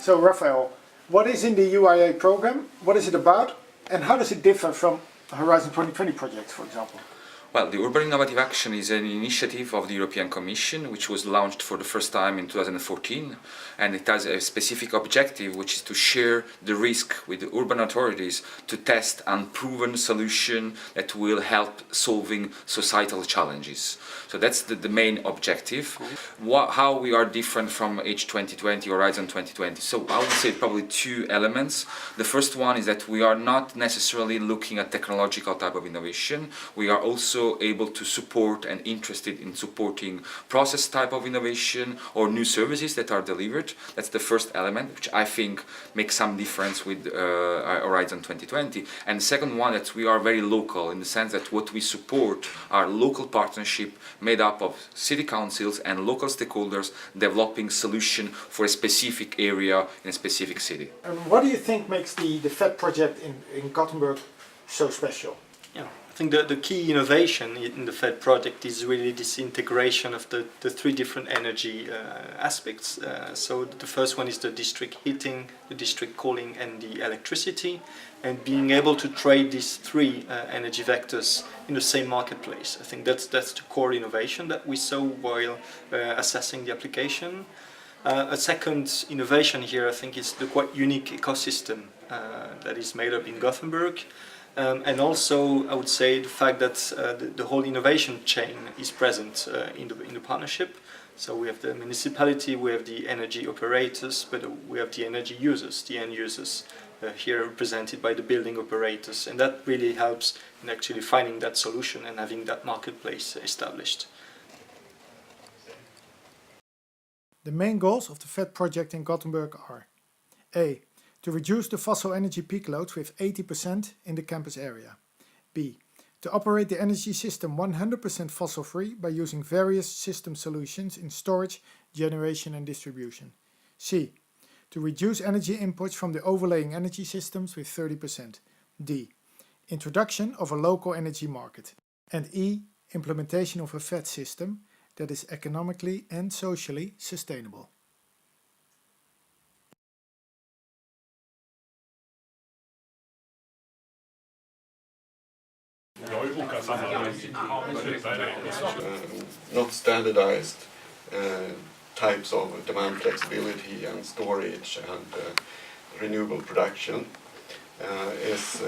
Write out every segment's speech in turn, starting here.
So Raphael, what is in the UIA program, what is it about, and how does it differ from Horizon 2020 projects, for example? Well, the Urban Innovative Action is an initiative of the European Commission which was launched for the first time in 2014, and it has a specific objective which is to share the risk with the urban authorities to test unproven solutions that will help solving societal challenges. So that's the main objective. How we are different from H2020, Horizon 2020. So I would say probably two elements. The first one is that we are not necessarily looking at technological type of innovation. We are also able to support and interested in supporting process type of innovation or new services that are delivered. That's the first element, which I think makes some difference with Horizon 2020. And the second one, that we are very local in the sense that what we support are local partnership made up of city councils and local stakeholders developing solution for a specific area in a specific city. And what do you think makes the FED project in Gothenburg so special? Yeah, I think the key innovation in the FED project is really this integration of the three different energy aspects. So the first one is the district heating, the district cooling and the electricity, and being able to trade these three energy vectors in the same marketplace. I think that's the core innovation that we saw while assessing the application. A second innovation here, I think, is the quite unique ecosystem that is made up in Gothenburg. And also, I would say the fact that the whole innovation chain is present in the partnership. So we have the municipality, we have the energy operators, but we have the energy users, the end users, here represented by the building operators. And that really helps in actually finding that solution and having that marketplace established. The main goals of the FED project in Gothenburg are: A. To reduce the fossil energy peak loads with 80% in the campus area. B. To operate the energy system 100% fossil-free by using various system solutions in storage, generation and distribution. C. To reduce energy imports from the overlaying energy systems with 30%. D. Introduction of a local energy market. And E. Implementation of a FED system that is economically and socially sustainable. Not standardized types of demand flexibility and storage and renewable production is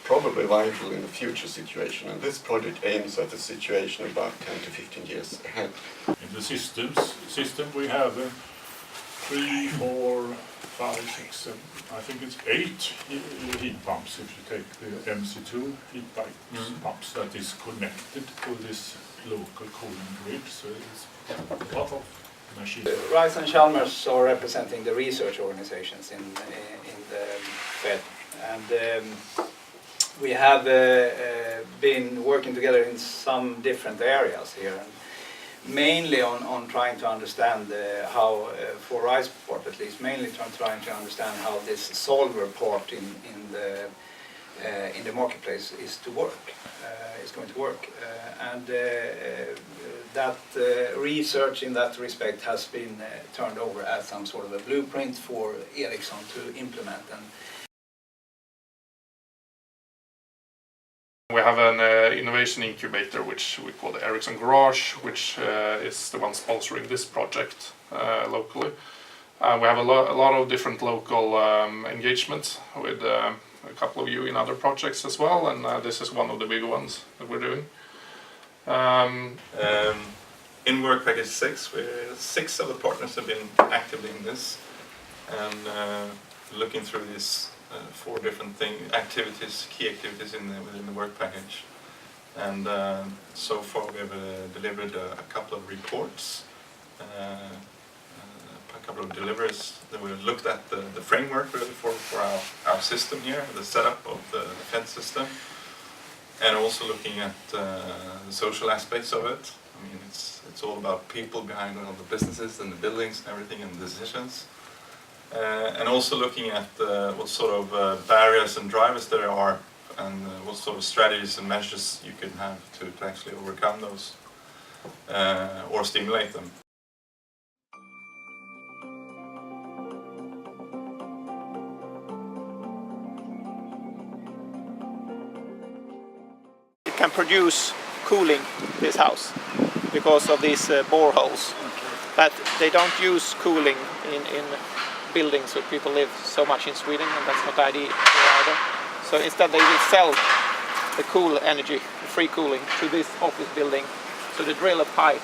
probably vital in the future situation, and this project aims at the situation about 10 to 15 years ahead. In the system we have 3, 4, 5, 6, 7, I think it's 8 heat pumps if you take the MC2 heat pumps that is connected to this local cooling grid, so it's a lot of machines. RISE and Chalmers are representing the research organizations in the FED, and we have been working together in some different areas here. Mainly on trying to understand how, for RISE part at least, mainly trying to understand how this solver part in the marketplace is going to work, and that research in that respect has been turned over as some sort of a blueprint for Ericsson to implement. And we have an innovation incubator which we call the Ericsson Garage, which is the one sponsoring this project locally. We have a lot of different local engagements with a couple of you in other projects as well, and this is one of the big ones that we're doing. In work package 6, 6 of the partners have been actively in this, and looking through these 4 different activities, key activities within the work package. And so far we have delivered a couple of reports, a couple of deliveries that we looked at the framework really for our system here, the setup of the FED system, and also looking at the social aspects of it. I mean, it's all about people behind all the businesses and the buildings and everything and the decisions. And also looking at what sort of barriers and drivers there are, and what sort of strategies and measures you can have to actually overcome those or stimulate them. can produce cooling this house because of these boreholes. But they don't use cooling in buildings where people live so much in Sweden, and that's not the idea either. So instead they will sell the cool energy, the free cooling, to this office building. So they drill a pipe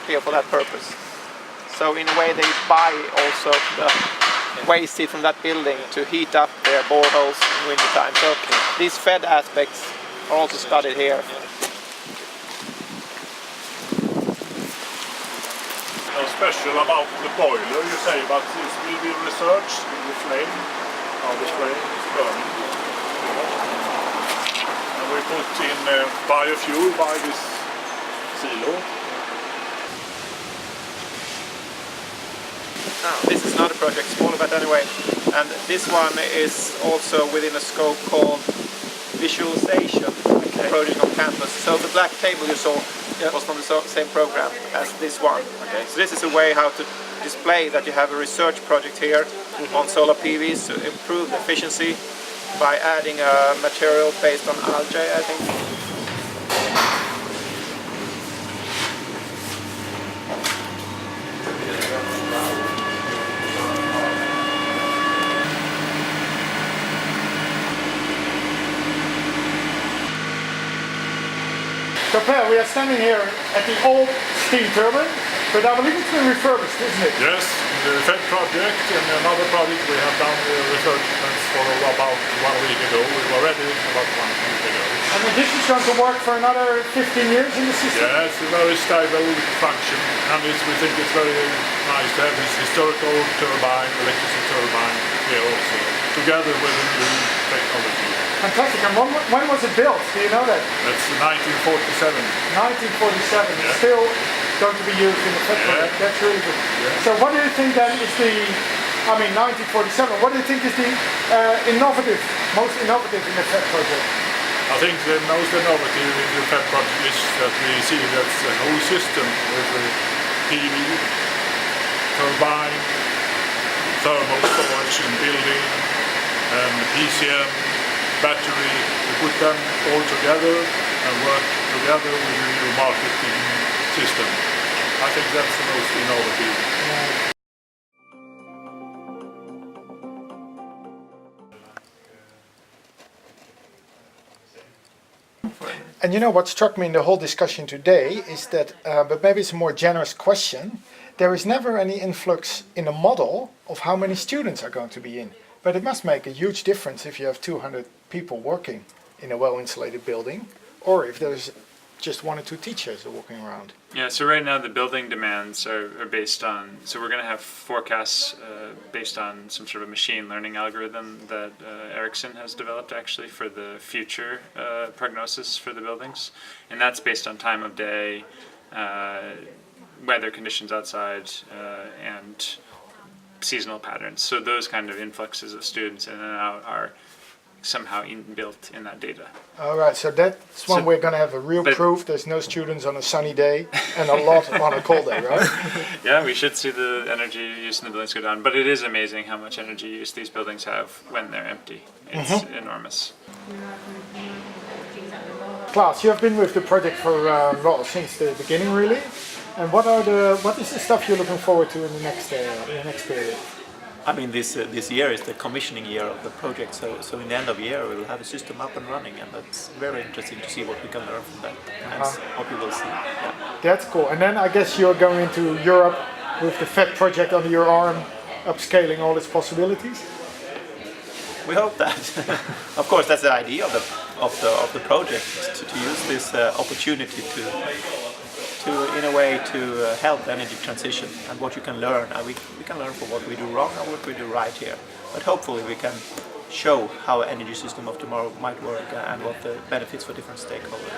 here for that purpose. So in a way they buy also the waste heat from that building to heat up their boreholes in winter time. So these fed aspects are also studied here. Special about the boiler, you say, but this will be researched in the flame, how the flame is burning. And we put in biofuel by this silo. Now, this is another project, smaller but anyway, and this one is also within a scope called visualization, project on campus. So the black table you saw was from the same program as this one. Okay. So this is a way how to display that you have a research project here on solar PVs to improve the efficiency by adding a material based on algae, I think. So Per, we are standing here at the old steam turbine, but I believe it's been refurbished, isn't it? Yes, the FED project and another project we have done refurbishments for about 1 week ago. We were ready about 1 week ago. And this is going to work for another 15 years in the system? Yeah, it's a very stable function, and we think it's very nice to have this historical turbine, electricity turbine here also, together with the new technology. Fantastic. And when was it built? Do you know that? That's 1947. 1947. It's still going to be used in the FED project. That's really good. Yeah. So what do you think then is the, 1947, what do you think is the most innovative in the FED project? I think the most innovative in the FED project is that we see that the whole system with the PV, turbine, thermal storage in building, and PCM, battery, we put them all together and work together with the new marketing system. I think that's the most innovative. And you know what struck me in the whole discussion today is that, but maybe it's a more generous question, there is never any influx in a model of how many students are going to be in. But it must make a huge difference if you have 200 people working in a well-insulated building, or if there's just 1 or 2 teachers walking around. Yeah, so right now the building demands are based on, so we're going to have forecasts based on some sort of machine learning algorithm that Ericsson has developed actually for the future prognosis for the buildings. And that's based on time of day, weather conditions outside, and seasonal patterns. So those kind of influxes of students in and out are somehow inbuilt in that data. All right, so that's when we're going to have a real proof there's no students on a sunny day and a lot on a cold day, right? Yeah, we should see the energy use in the buildings go down, but it is amazing how much energy use these buildings have when they're empty. It's enormous. Klaas, you have been with the project for since the beginning, really. And what is the stuff you're looking forward to in the next period? I mean, this year is the commissioning year of the project, so in the end of the year we'll have a system up and running, and that's very interesting to see what we can learn from that and what we will see. Yeah. That's cool. And then I guess you're going into Europe with the FED project under your arm, upscaling all its possibilities. We hope that. Of course, that's the idea of the project, to use this opportunity to in a way to help energy transition and what you can learn. And we can learn from what we do wrong and what we do right here. But hopefully we can show how an energy system of tomorrow might work and what the benefits for different stakeholders.